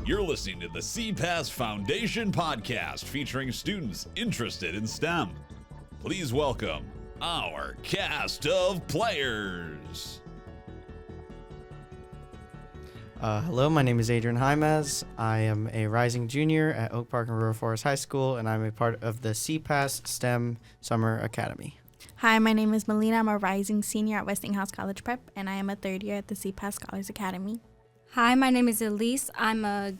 You're listening to the CPASS Foundation podcast featuring students interested in STEM. Please welcome our cast of players. Hello, my name is Adrian. I am a rising junior at Oak Park and River Forest High School, and I'm a part of the CPASS STEM Summer Academy. Hi, my name is Melyna. I'm a rising senior at Westinghouse College Prep, and I am a third year at the CPASS Scholars Academy. Hi, my name is Elise. I'm a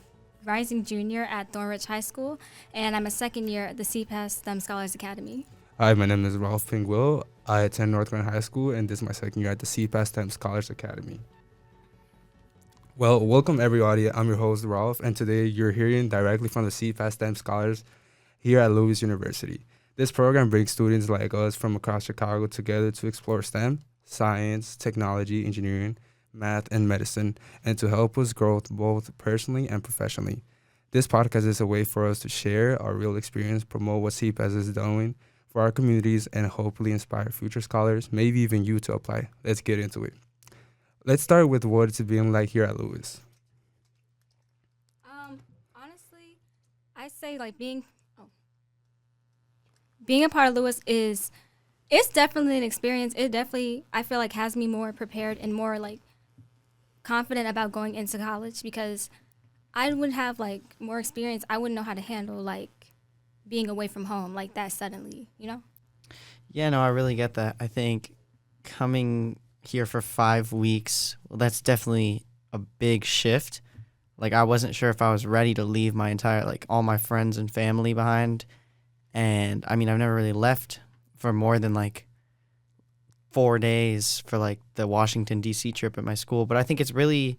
rising junior at Thornridge High School, and I'm a second year at the CPASS STEM Scholars Academy. Hi, my name is Rolph. I attend North Grand High School, and this is my second year at the CPASS STEM Scholars Academy. Well, welcome everybody. I'm your host, Rolph, and today you're hearing directly from the CPASS STEM Scholars here at Lewis University. This program brings students like us from across Chicago together to explore STEM, science, technology, engineering, math, and medicine, and to help us grow both personally and professionally. This podcast is a way for us to share our real experience, promote what CPASS is doing for our communities, and hopefully inspire future scholars, maybe even you, to apply. Let's get into it. Let's start with what it's been like here at Lewis. Honestly, I say being a part of Lewis it's definitely an experience. It definitely, I feel like, has me more prepared and more confident about going into college, because I would have more experience. I wouldn't know how to handle being away from home like that suddenly, you know? Yeah, no, I really get that. I think coming here for 5 weeks, well, that's definitely a big shift. I wasn't sure if I was ready to leave my entire, all my friends and family behind. And I mean, I've never really left for more than 4 days for the Washington, D.C. trip at my school. But I think it's really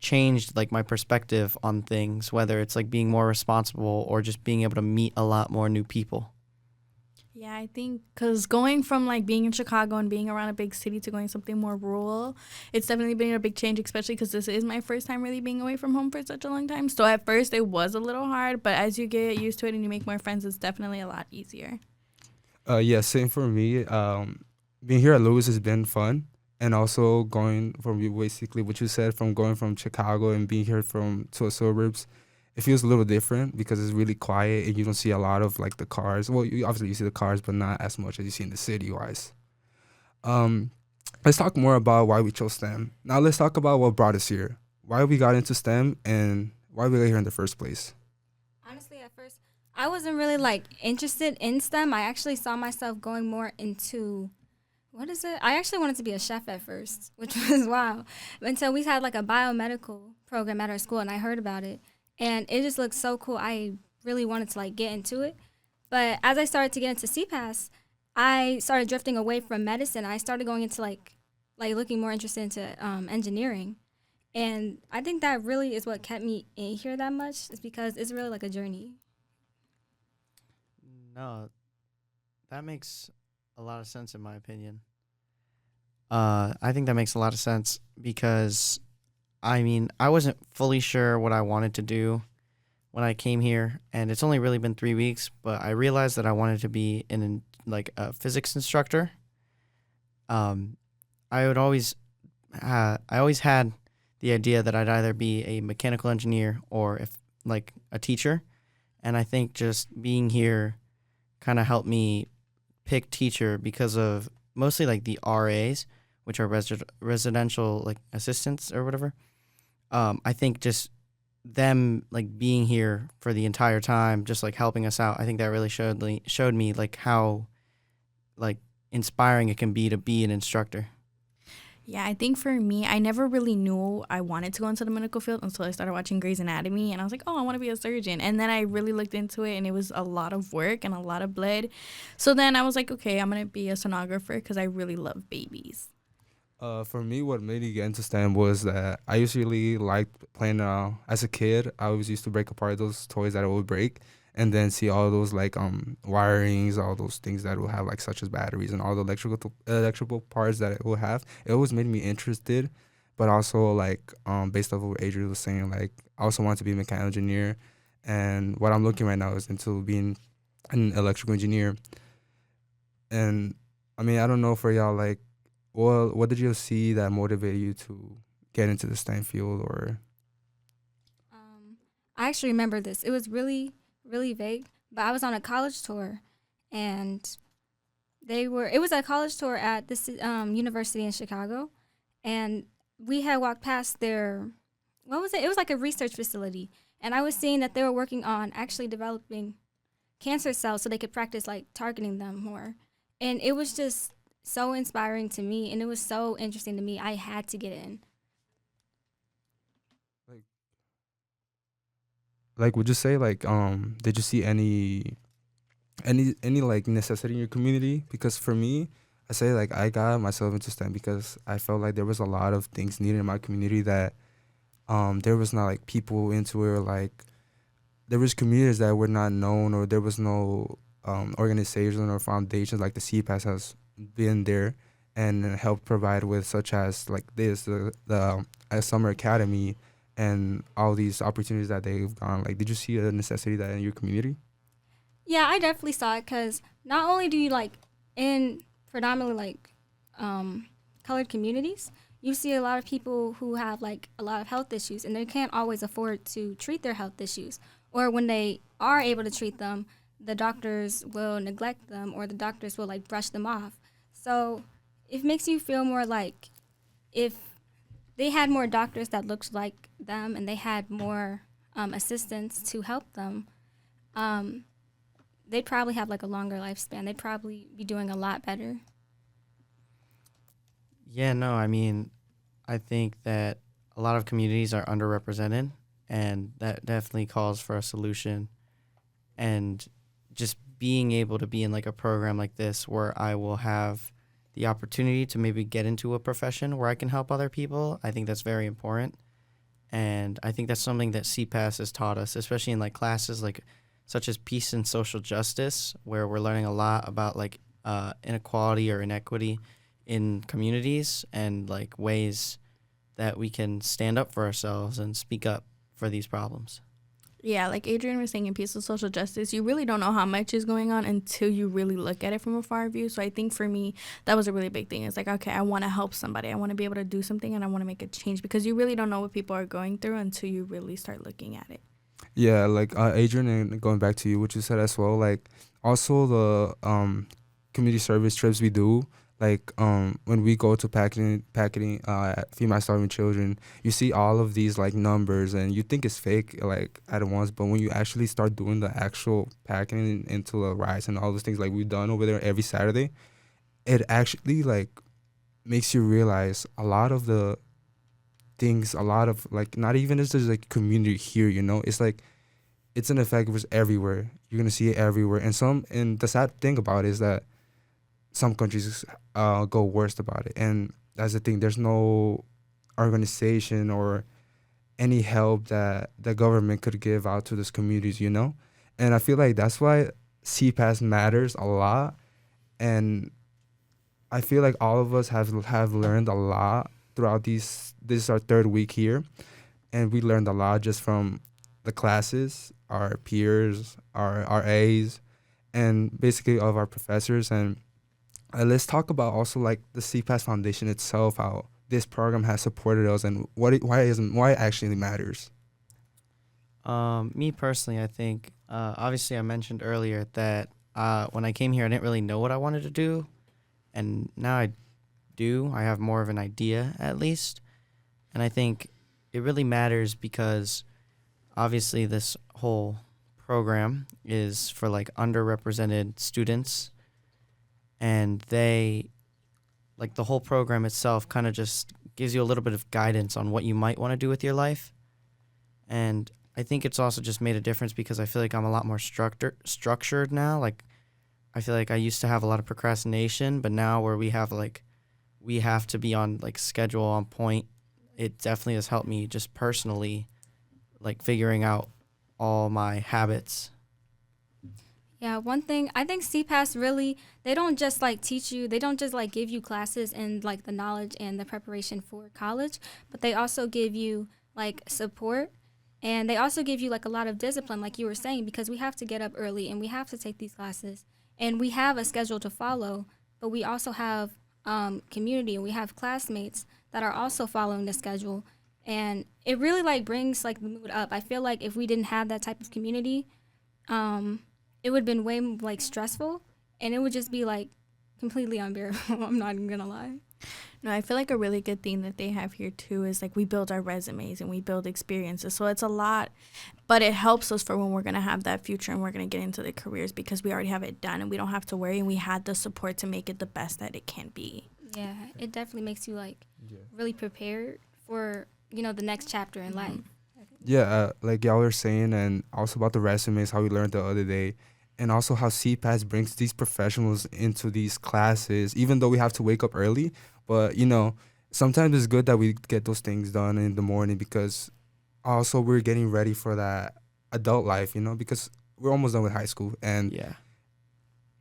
changed my perspective on things, whether it's being more responsible or just being able to meet a lot more new people. Yeah, I think because going from being in Chicago and being around a big city to going something more rural, it's definitely been a big change, especially because this is my first time really being away from home for such a long time. So at first it was a little hard, but as you get used to it and you make more friends, it's definitely a lot easier. Yeah, same for me. Being here at Lewis has been fun, and also going from basically what you said, from going from Chicago and being here to the suburbs, it feels a little different because it's really quiet and you don't see a lot of the cars. Well, obviously you see the cars, but not as much as you see in the city-wise. Let's talk more about why we chose STEM. Now let's talk about what brought us here, why we got into STEM, and why we got here in the first place. Honestly, at first, I wasn't really interested in STEM. I actually saw myself going more into, what is it? I actually wanted to be a chef at first, which was wow. Until we had a biomedical program at our school, and I heard about it. And it just looked so cool. I really wanted to get into it. But as I started to get into CPASS, I started drifting away from medicine. I started going into looking more interested into engineering. And I think that really is what kept me in here that much, is because it's really a journey. No, that makes a lot of sense in my opinion. I think that makes a lot of sense because I mean, I wasn't fully sure what I wanted to do when I came here, and it's only really been 3 weeks, but I realized that I wanted to be a physics instructor. I always had the idea that I'd either be a mechanical engineer or a teacher, and I think just being here kind of helped me pick teacher because of mostly the RAs, which are residential assistants or whatever. I think just them being here for the entire time, just helping us out, I think that really showed me how inspiring it can be to be an instructor. Yeah, I think for me, I never really knew I wanted to go into the medical field until I started watching Grey's Anatomy, and I was like, oh, I want to be a surgeon. And then I really looked into it, and it was a lot of work and a lot of blood. So then I was like, okay, I'm going to be a sonographer because I really love babies. For me, what made me get into STEM was that I usually liked playing around. As a kid, I always used to break apart those toys that I would break and then see all those wirings, all those things that will have such as batteries and all the electrical parts that it will have. It always made me interested, but also based off of what Adrian was saying, I also wanted to be a mechanical engineer, and what I'm looking right now is into being an electrical engineer. And I mean, I don't know for y'all, well, what did you see that motivated you to get into the STEM field? Or I actually remember this. It was really, really vague, but I was on a college tour, and it was a college tour at this university in Chicago, and we had walked past their, what was it? It was like a research facility, and I was seeing that they were working on actually developing cancer cells so they could practice like targeting them more. And it was just so inspiring to me, and it was so interesting to me. I had to get in. Like, would you say like did you see any like necessity in your community? Because for me, I say like I got myself into STEM because I felt like there was a lot of things needed in my community that there was not like people into it, or like there was communities that were not known, or there was no organization or foundations like the CPASS has been there and helped provide with, such as like the summer academy and all these opportunities that they've gone. Like, did you see a necessity that in your community? Yeah, I definitely saw it, because not only do you like in predominantly like colored communities, you see a lot of people who have like a lot of health issues, and they can't always afford to treat their health issues. Or when they are able to treat them, the doctors will neglect them, or the doctors will like brush them off. So it makes you feel more like if they had more doctors that looked like them, and they had more assistants to help them, they'd probably have like a longer lifespan. They'd probably be doing a lot better. Yeah, no, I mean, I think that a lot of communities are underrepresented, and that definitely calls for a solution. And just being able to be in like a program like this where I will have the opportunity to maybe get into a profession where I can help other people, I think that's very important. And I think that's something that CPASS has taught us, especially in like classes like such as peace and social justice, where we're learning a lot about like inequality or inequity in communities, and like ways that we can stand up for ourselves and speak up for these problems. Yeah, like Adrian was saying, in peace and social justice, you really don't know how much is going on until you really look at it from a far view. So I think for me, that was a really big thing. It's like, okay, I want to help somebody. I want to be able to do something, and I want to make a change, because you really don't know what people are going through until you really start looking at it. Yeah, like Adrian, and going back to you, what you said as well, like also the community service trips we do, like when we go to packing Feed My Starving Children, you see all of these like numbers, and you think it's fake like at once, but when you actually start doing the actual packing into the rice and all those things like we've done over there every Saturday, it actually like makes you realize a lot of the things, a lot of like, not even as there's like community here, you know, it's like it's an effect was everywhere. You're gonna see it everywhere, and the sad thing about it is that some countries go worst about it, and that's the thing. There's no organization or any help that the government could give out to those communities, you know. And I feel like that's why CPASS matters a lot, and I feel like all of us have learned a lot throughout this is our third week here, and we learned a lot just from the classes, our peers, our RAs, and basically all of our professors. And let's talk about also like the CPASS Foundation itself, how this program has supported us, and why it actually matters. Me personally, I think obviously I mentioned earlier that when I came here, I didn't really know what I wanted to do, and now I do. I have more of an idea, at least. And I think it really matters because obviously this whole program is for like underrepresented students, and they, like, the whole program itself kind of just gives you a little bit of guidance on what you might want to do with your life. And I think it's also just made a difference because I feel like I'm a lot more structured now. Like, I feel like I used to have a lot of procrastination, but now where we have to be on like schedule, on point, it definitely has helped me just personally, like figuring out all my habits. Yeah, one thing, I think CPASS really, they don't just like teach you, they don't just like give you classes and like the knowledge and the preparation for college, but they also give you like support, and they also give you like a lot of discipline, like you were saying, because we have to get up early and we have to take these classes, and we have a schedule to follow, but we also have community, and we have classmates that are also following the schedule. and it really like brings like the mood up. I feel like if we didn't have that type of community, it would have been way like stressful, and it would just be like completely unbearable. I'm not even gonna lie. No, I feel like a really good thing that they have here too is like we build our resumes and we build experiences. So it's a lot, but it helps us for when we're going to have that future and we're going to get into the careers because we already have it done and we don't have to worry, and we had the support to make it the best that it can be. Yeah, it definitely makes you like really prepared for, you know, the next chapter in life. Yeah, like y'all were saying, and also about the resumes, how we learned the other day, and also how CPASS brings these professionals into these classes, even though we have to wake up early. But, you know, sometimes it's good that we get those things done in the morning because also we're getting ready for that adult life, you know, because we're almost done with high school. And Yeah.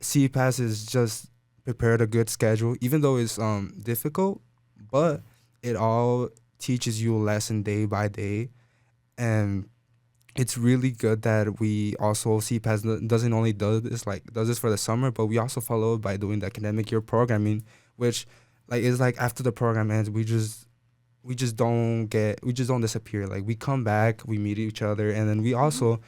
CPASS is just prepared a good schedule, even though it's difficult, but it all teaches you a lesson day by day. And it's really good that we also CPASS doesn't only does this for the summer, but we also follow it by doing the academic year programming, which like it's like after the program ends, we just don't disappear. Like we come back, we meet each other, and then we also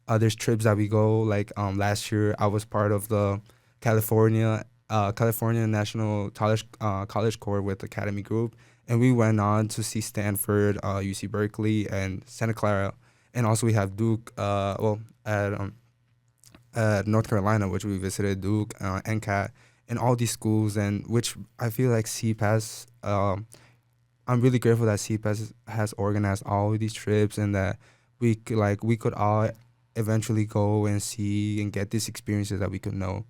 there's trips that we go. Like last year, I was part of the California National College Corps with Academy Group, and we went on to see Stanford, UC Berkeley, and Santa Clara. And also we have Duke, at North Carolina, which we visited, Duke, NCAT, and all these schools, and which I feel like CPASS, I'm really grateful that CPASS has organized all of these trips and that we could all eventually go and see and get these experiences that we could know.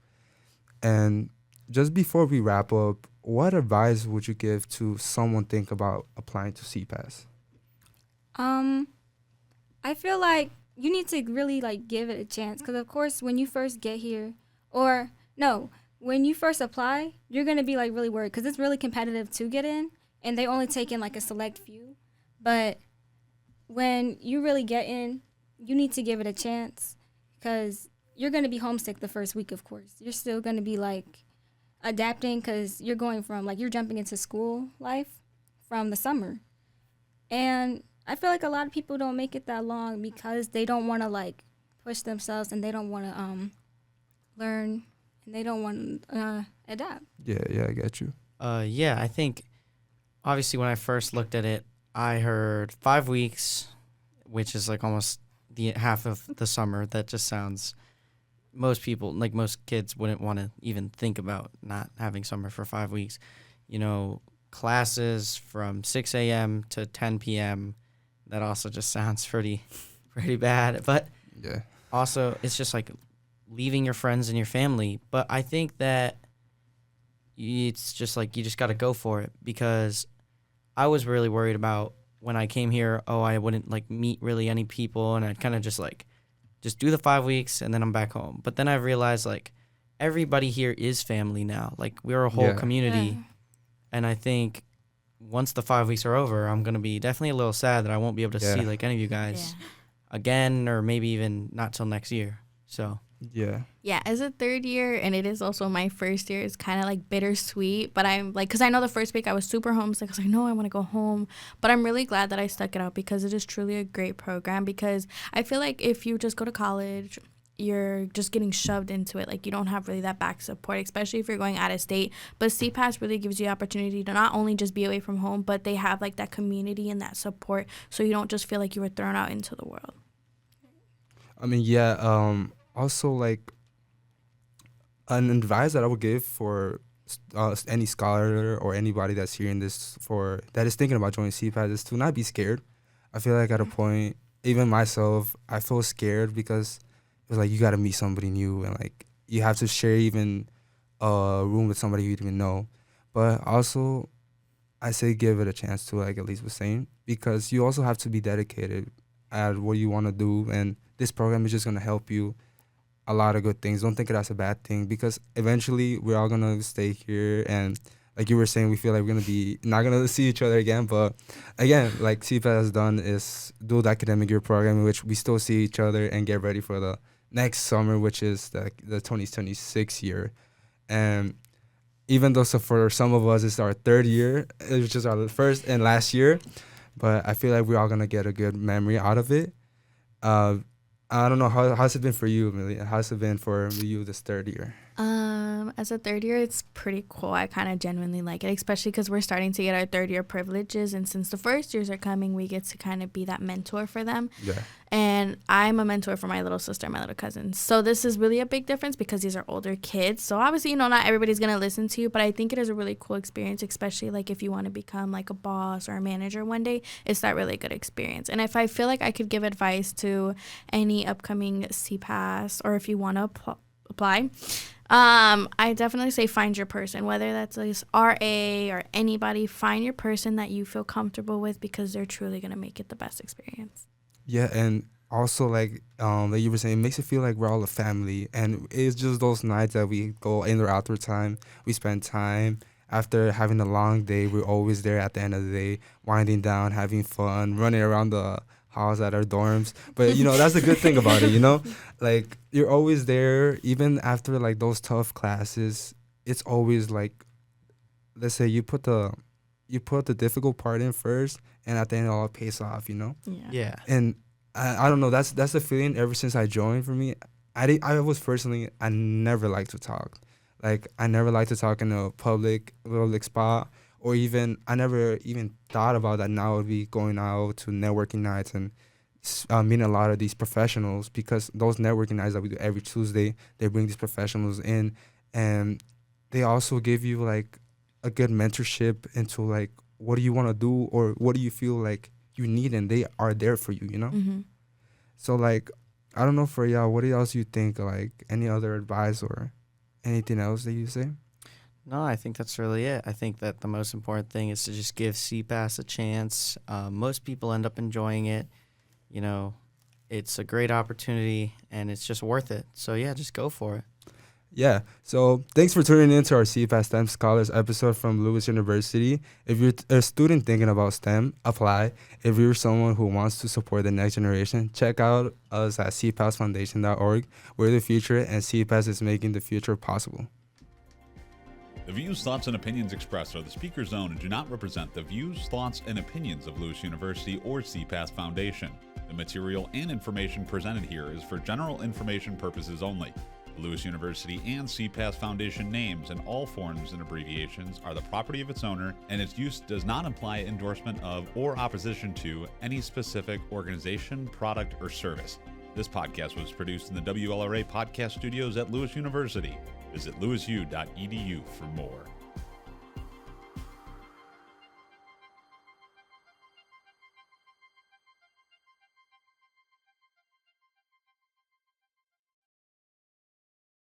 And just before we wrap up, what advice would you give to someone think about applying to CPASS? I feel like you need to really like give it a chance because of course when you first get here, or no, when you first apply, you're gonna be like really worried because it's really competitive to get in, and they only take in like a select few. But when you really get in, you need to give it a chance because you're gonna be homesick the first week. Of course, you're still gonna be like adapting because you're going from like you're jumping into school life from the summer, and I feel like a lot of people don't make it that long because they don't want to like push themselves and they don't want to learn and they don't want to adapt. Yeah, I get you. Yeah, I think obviously when I first looked at it, I heard 5 weeks, which is like almost the half of the summer. That just sounds, most people, like most kids wouldn't want to even think about not having summer for 5 weeks. You know, classes from 6 a.m. to 10 p.m., that also just sounds pretty bad. But Yeah. also, it's just like leaving your friends and your family. But I think that it's just like you just got to go for it, because I was really worried about when I came here, I wouldn't like meet really any people, and I'd kind of just do the 5 weeks and then I'm back home. But then I realized like everybody here is family now. Like we're a whole community. Yeah. And I think once the 5 weeks are over, I'm going to be definitely a little sad that I won't be able to see like any of you guys again, or maybe even not till next year. So Yeah, as a third year, and it is also my first year, it's kind of like bittersweet. But I'm like, because I know the first week I was super homesick. I was like, no, I want to go home. But I'm really glad that I stuck it out because it is truly a great program. Because I feel like if you just go to college, you're just getting shoved into it. Like you don't have really that back support, especially if you're going out of state. But CPASS really gives you the opportunity to not only just be away from home, but they have like that community and that support, so you don't just feel like you were thrown out into the world. I mean, also like an advice that I would give for any scholar or anybody that's hearing this that is thinking about joining CPASS is to not be scared. I feel like at a point, even myself, I feel scared because it's like you got to meet somebody new and like you have to share even a room with somebody you didn't even know. But also, I say give it a chance too, like Elise was saying, because you also have to be dedicated at what you want to do, and this program is just going to help you a lot of good things. Don't think it as a bad thing, because eventually we're all going to stay here, and like you were saying, we feel like we're going to be not going to see each other again. But again, like CPASS has done is do the academic year program in which we still see each other and get ready for the next summer, which is the 2026 year. And even though for some of us it's our third year, which is our first and last year, but I feel like we're all gonna get a good memory out of it. I don't know how's it been for you, Melyna? How's it been for you this third year? As a third year, it's pretty cool. I kind of genuinely like it, especially because we're starting to get our third year privileges. And since the first years are coming, we get to kind of be that mentor for them. Yeah. And I'm a mentor for my little sister, my little cousin. So this is really a big difference because these are older kids. So obviously, not everybody's going to listen to you, but I think it is a really cool experience, especially like if you want to become like a boss or a manager one day. It's that really good experience. And if I feel like I could give advice to any upcoming CPASS, or if you want to apply, I definitely say find your person, whether that's like RA or anybody. Find your person that you feel comfortable with, because they're truly going to make it the best experience. Yeah, and also like you were saying, it makes it feel like we're all a family, and it's just those nights that we go in or outdoor time, we spend time after having a long day. We're always there at the end of the day, winding down, having fun, running around the halls at our dorms. But that's the good thing about it, like you're always there even after like those tough classes. It's always like, let's say you put the difficult part in first, and at the end it all pays off. Yeah. And I don't know, that's the feeling ever since I joined. For me, I was personally, I never liked to talk. Like I never liked to talk in a public spot, or even I never even thought about that. Now I would be going out to networking nights and meeting a lot of these professionals, because those networking nights that we do every Tuesday, they bring these professionals in, and they also give you like a good mentorship into like, what do you want to do, or what do you feel like you need, and they are there for you, Mm-hmm. So like, I don't know, for y'all, what else you think, like any other advice or anything else that you say? No, I think that's really it. I think that the most important thing is to just give CPASS a chance. Most people end up enjoying it. It's a great opportunity, and it's just worth it. So yeah, just go for it. Yeah. So thanks for tuning in to our CPASS STEM Scholars episode from Lewis University. If you're a student thinking about STEM, apply. If you're someone who wants to support the next generation, check out us at cpassfoundation.org. We're the future, and CPASS is making the future possible. The views, thoughts, and opinions expressed are the speaker's own and do not represent the views, thoughts, and opinions of Lewis University or CPASS Foundation. The material and information presented here is for general information purposes only. The Lewis University and CPASS Foundation names and all forms and abbreviations are the property of its owner, and its use does not imply endorsement of or opposition to any specific organization, product, or service. This podcast was produced in the WLRA podcast studios at Lewis University. Visit lewisu.edu for more.